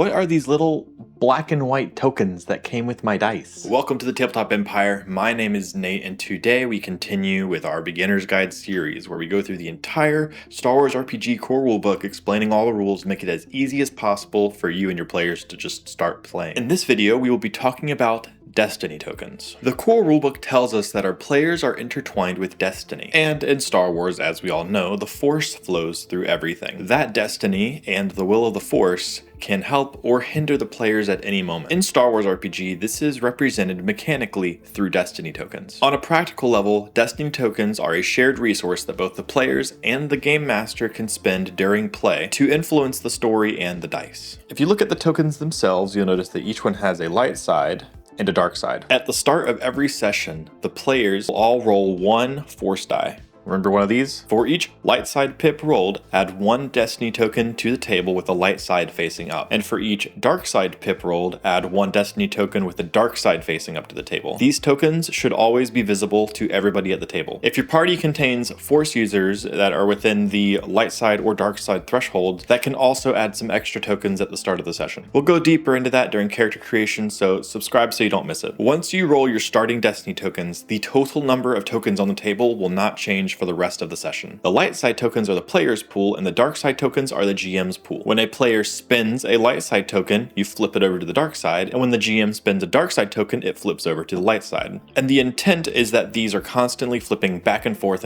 What are these little black and white tokens that came with my dice? Welcome to the Tabletop Empire. My name is Nate, and today we continue with our Beginner's Guide series, where we go through the entire Star Wars RPG core rulebook, explaining all the rules, make it as easy as possible for you and your players to just start playing. In this video, we will be talking about Destiny tokens. The core rulebook tells us that our players are intertwined with destiny. And in Star Wars, as we all know, the Force flows through everything. That destiny and the will of the Force can help or hinder the players at any moment. In Star Wars RPG, this is represented mechanically through Destiny tokens. On a practical level, Destiny tokens are a shared resource that both the players and the Game Master can spend during play to influence the story and the dice. If you look at the tokens themselves, you'll notice that each one has a light side and a dark side. At the start of every session, the players will all roll one Force die. Remember one of these? For each light side pip rolled, add one Destiny token to the table with the light side facing up. And for each dark side pip rolled, add one Destiny token with the dark side facing up to the table. These tokens should always be visible to everybody at the table. If your party contains Force users that are within the light side or dark side threshold, that can also add some extra tokens at the start of the session. We'll go deeper into that during character creation, so subscribe so you don't miss it. Once you roll your starting Destiny tokens, the total number of tokens on the table will not change for the rest of the session. The light side tokens are the player's pool, and the dark side tokens are the GM's pool. When a player spends a light side token, you flip it over to the dark side, and when the GM spends a dark side token, it flips over to the light side. And the intent is that these are constantly flipping back and forth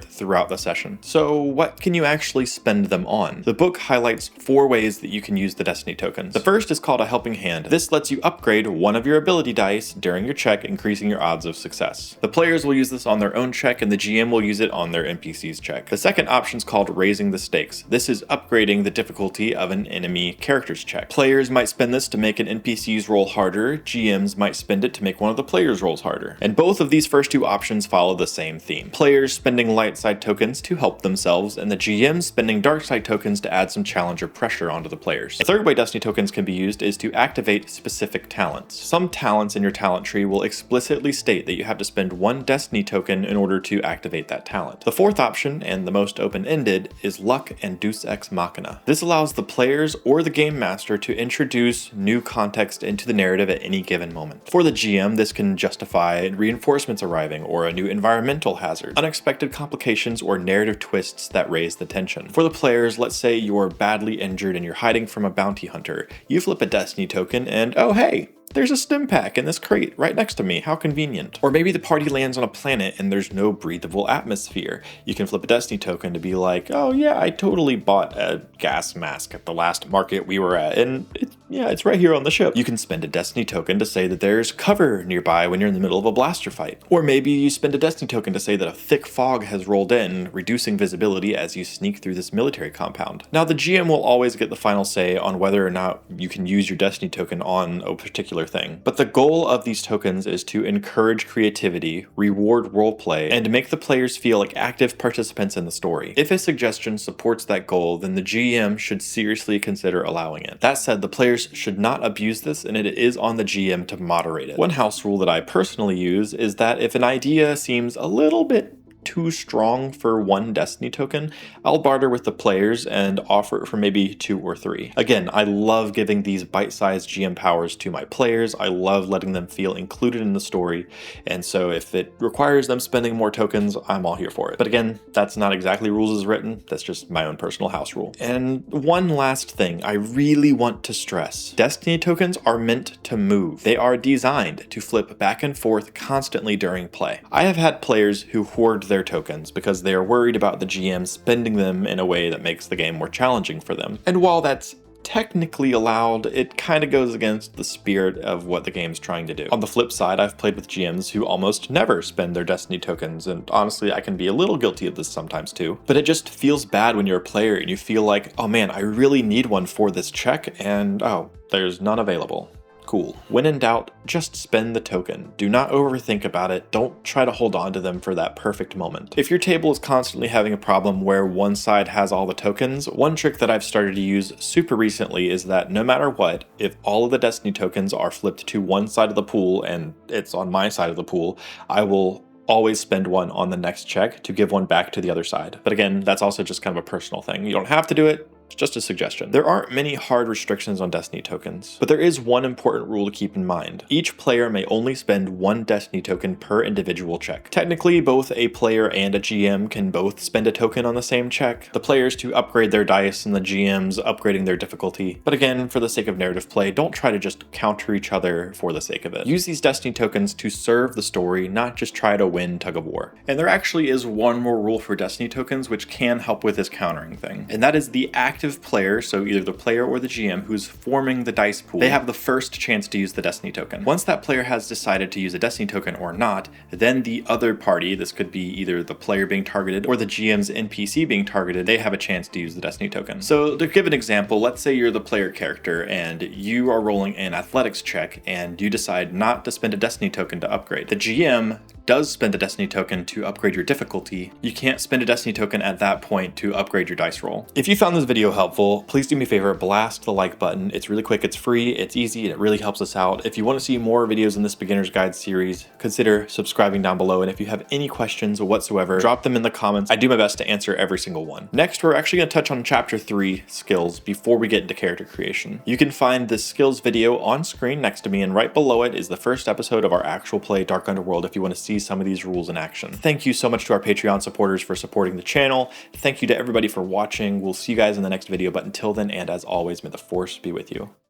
throughout the session. So what can you actually spend them on? The book highlights 4 ways that you can use the Destiny tokens. The first is called a helping hand. This lets you upgrade one of your ability dice during your check, increasing your odds of success. The players will use this on their own check, and the GM will use it on their NPC's check. The second option is called raising the stakes. This is upgrading the difficulty of an enemy character's check. Players might spend this to make an NPC's roll harder, GMs might spend it to make one of the players' rolls harder. And both of these first 2 options follow the same theme. Players spending light side tokens to help themselves, and the GMs spending dark side tokens to add some challenge or pressure onto the players. The third way Destiny tokens can be used is to activate specific talents. Some talents in your talent tree will explicitly state that you have to spend 1 Destiny token in order to activate that talent. The fourth option, and the most open-ended, is Luck and Deus Ex Machina. This allows the players or the Game Master to introduce new context into the narrative at any given moment. For the GM, this can justify reinforcements arriving, or a new environmental hazard, unexpected complications, or narrative twists that raise the tension. For the players, let's say you're badly injured and you're hiding from a bounty hunter. You flip a Destiny token and, oh hey, there's a stim pack in this crate right next to me, how convenient. Or maybe the party lands on a planet and there's no breathable atmosphere. You can flip a Destiny token to be like, oh yeah, I totally bought a gas mask at the last market we were at, and it's right here on the ship. You can spend a Destiny token to say that there's cover nearby when you're in the middle of a blaster fight. Or maybe you spend a Destiny token to say that a thick fog has rolled in, reducing visibility as you sneak through this military compound. Now the GM will always get the final say on whether or not you can use your Destiny token on a particular thing. But the goal of these tokens is to encourage creativity, reward roleplay, and make the players feel like active participants in the story. If a suggestion supports that goal, then the GM should seriously consider allowing it. That said, the players should not abuse this, and it is on the GM to moderate it. One house rule that I personally use is that if an idea seems a little bit too strong for 1 Destiny token, I'll barter with the players and offer it for maybe 2 or 3. Again, I love giving these bite-sized GM powers to my players. I love letting them feel included in the story, and so if it requires them spending more tokens, I'm all here for it. But again, that's not exactly rules as written, that's just my own personal house rule. And one last thing I really want to stress. Destiny tokens are meant to move. They are designed to flip back and forth constantly during play. I have had players who hoard their tokens because they are worried about the GM spending them in a way that makes the game more challenging for them. And while that's technically allowed, it kind of goes against the spirit of what the game's trying to do. On the flip side, I've played with GMs who almost never spend their Destiny tokens, and honestly, I can be a little guilty of this sometimes too. But it just feels bad when you're a player and you feel like, oh man, I really need one for this check, and oh, there's none available. Cool. When in doubt, just spend the token. Do not overthink about it. Don't try to hold on to them for that perfect moment. If your table is constantly having a problem where one side has all the tokens, one trick that I've started to use super recently is that no matter what, if all of the Destiny tokens are flipped to one side of the pool and it's on my side of the pool, I will always spend one on the next check to give one back to the other side. But again, that's also just kind of a personal thing. You don't have to do it, It's just a suggestion. There aren't many hard restrictions on Destiny tokens, but there is one important rule to keep in mind. Each player may only spend one Destiny token per individual check. Technically, both a player and a GM can both spend a token on the same check, the players to upgrade their dice and the GMs upgrading their difficulty. But again, for the sake of narrative play, don't try to just counter each other for the sake of it. Use these Destiny tokens to serve the story, not just try to win tug of war. And there actually is one more rule for Destiny tokens which can help with this countering thing, and that is the active player, so either the player or the GM who's forming the dice pool, they have the first chance to use the Destiny token. Once that player has decided to use a Destiny token or not, then the other party, this could be either the player being targeted or the GM's NPC being targeted, they have a chance to use the Destiny token. So to give an example, let's say you're the player character and you are rolling an athletics check and you decide not to spend a Destiny token to upgrade. The GM does spend a Destiny token to upgrade your difficulty. You can't spend a Destiny token at that point to upgrade your dice roll. If you found this video helpful, please do me a favor, blast the like button. It's really quick, it's free, it's easy, and it really helps us out. If you want to see more videos in this beginner's guide series, consider subscribing down below. And if you have any questions whatsoever, drop them in the comments. I do my best to answer every single one. Next, we're actually going to touch on chapter 3 skills before we get into character creation. You can find this skills video on screen next to me, and right below it is the first episode of our actual play Dark Underworld if you want to see some of these rules in action. Thank you so much to our Patreon supporters for supporting the channel. Thank you to everybody for watching. We'll see you guys in the next video, but until then, and as always, may the Force be with you.